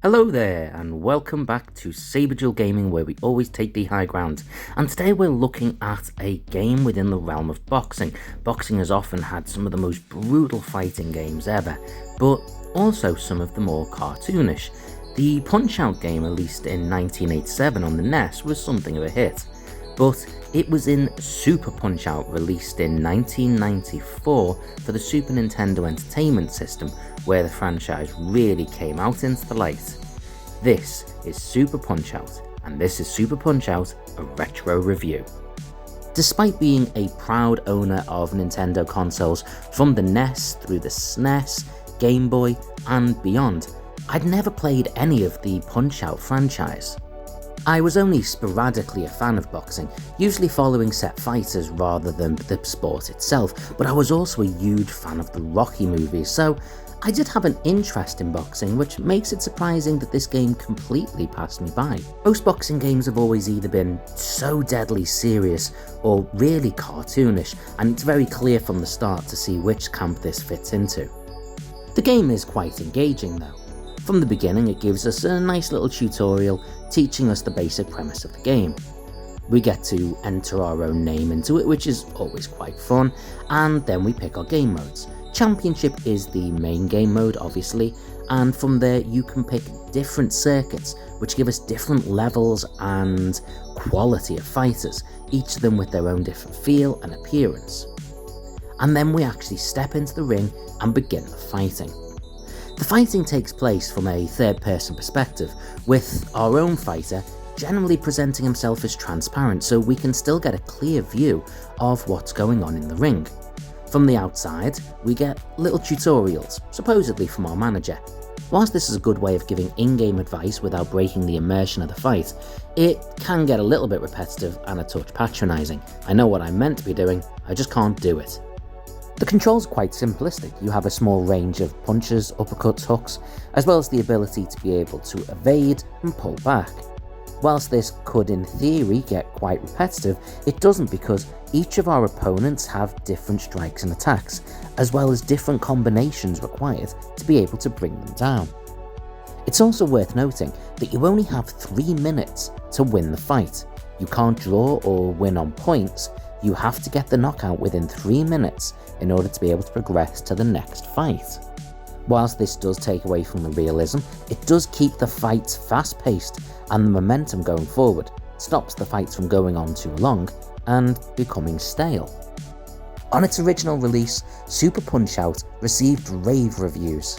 Hello there, and welcome back to saberduelgaming, where we always take the high ground. And today we're looking at a game within the realm of boxing. Boxing has often had some of the most brutal fighting games ever, but also some of the more cartoonish. The Punch-Out game, released in 1987 on the NES, was something of a hit, but it was in Super Punch-Out, released in 1994 for the Super Nintendo Entertainment System, where the franchise really came out into the light. This is Super Punch-Out, and this is Super Punch-Out, a retro review. Despite being a proud owner of Nintendo consoles from the NES through the SNES, Game Boy, and beyond, I'd never played any of the Punch-Out franchise. I was only sporadically a fan of boxing, usually following set fighters rather than the sport itself, but I was also a huge fan of the Rocky movies, so I did have an interest in boxing, which makes it surprising that this game completely passed me by. Most boxing games have always either been so deadly serious or really cartoonish, and it's very clear from the start to see which camp this fits into. The game is quite engaging though. From the beginning, it gives us a nice little tutorial teaching us the basic premise of the game. We get to enter our own name into it, which is always quite fun, and then we pick our game modes. Championship is the main game mode, obviously, and from there you can pick different circuits which give us different levels and quality of fighters, each of them with their own different feel and appearance. And then we actually step into the ring and begin the fighting. The fighting takes place from a third-person perspective, with our own fighter generally presenting himself as transparent, so we can still get a clear view of what's going on in the ring. From the outside, we get little tutorials, supposedly from our manager. Whilst this is a good way of giving in-game advice without breaking the immersion of the fight, it can get a little bit repetitive and a touch patronising. I know what I'm meant to be doing, I just can't do it. The controls are quite simplistic. You have a small range of punches, uppercuts, hooks, as well as the ability to be able to evade and pull back. Whilst this could in theory get quite repetitive, it doesn't, because each of our opponents have different strikes and attacks, as well as different combinations required to be able to bring them down. It's also worth noting that you only have 3 minutes to win the fight. You can't draw or win on points. You have to get the knockout within 3 minutes in order to be able to progress to the next fight. Whilst this does take away from the realism, it does keep the fights fast-paced and the momentum going forward, stops the fights from going on too long and becoming stale. On its original release, Super Punch-Out received rave reviews.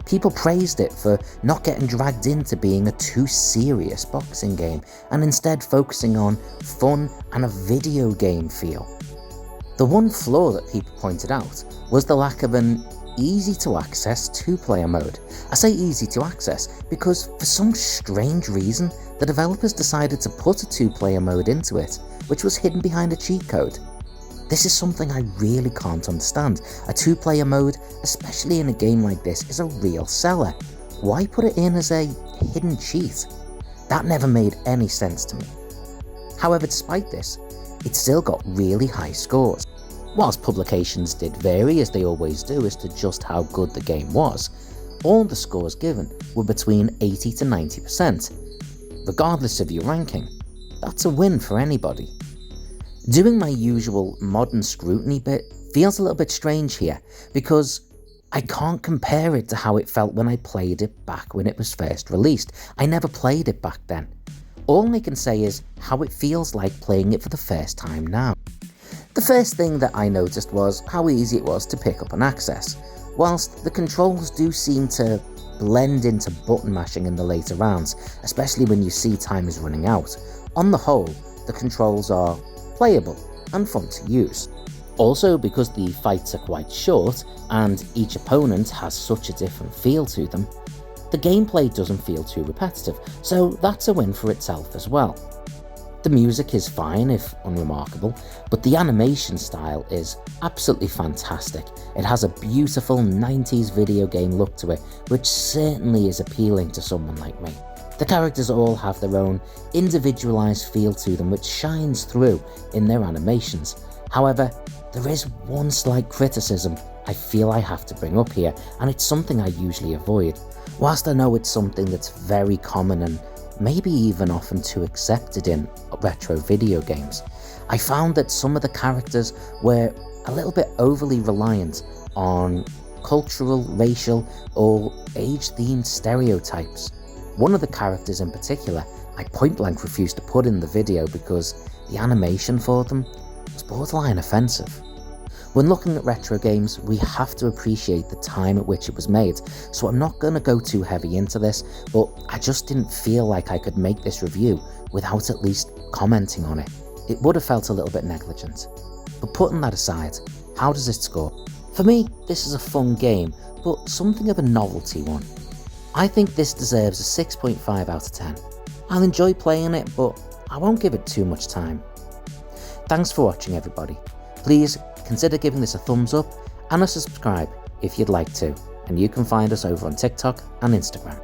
People praised it for not getting dragged into being a too serious boxing game, and instead focusing on fun and a video game feel. The one flaw that people pointed out was the lack of an easy to access 2-player mode. I say easy to access because for some strange reason the developers decided to put a 2-player mode into it, which was hidden behind a cheat code. This is something I really can't understand. A 2-player mode, especially in a game like this, is a real seller. Why put it in as a hidden cheat? That never made any sense to me. However, despite this, it still got really high scores. Whilst publications did vary, as they always do, as to just how good the game was, all the scores given were between 80 to 90%. Regardless of your ranking, that's a win for anybody. Doing my usual modern scrutiny bit feels a little bit strange here, because I can't compare it to how it felt when I played it back when it was first released. I never played it back then. All I can say is how it feels like playing it for the first time now. The first thing that I noticed was how easy it was to pick up and access. Whilst the controls do seem to blend into button mashing in the later rounds, especially when you see time is running out, on the whole, the controls are playable and fun to use. Also, because the fights are quite short and each opponent has such a different feel to them, the gameplay doesn't feel too repetitive, so that's a win for itself as well. The music is fine, if unremarkable, but the animation style is absolutely fantastic. It has a beautiful 90s video game look to it, which certainly is appealing to someone like me. The characters all have their own individualised feel to them, which shines through in their animations, However, there is one slight criticism I feel I have to bring up here, and it's something I usually avoid. Whilst I know it's something that's very common and maybe even often too accepted in retro video games, I found that some of the characters were a little bit overly reliant on cultural, racial, or age-themed stereotypes. One of the characters in particular, I point blank refused to put in the video because the animation for them was borderline offensive. When looking at retro games, we have to appreciate the time at which it was made, so I'm not going to go too heavy into this, but I just didn't feel like I could make this review without at least commenting on it. It would have felt a little bit negligent. But putting that aside, how does it score? For me, this is a fun game, but something of a novelty one. I think this deserves a 6.5 out of 10. I'll enjoy playing it, but I won't give it too much time. Thanks for watching, everybody. Please consider giving this a thumbs up and a subscribe if you'd like to, and you can find us over on TikTok and Instagram.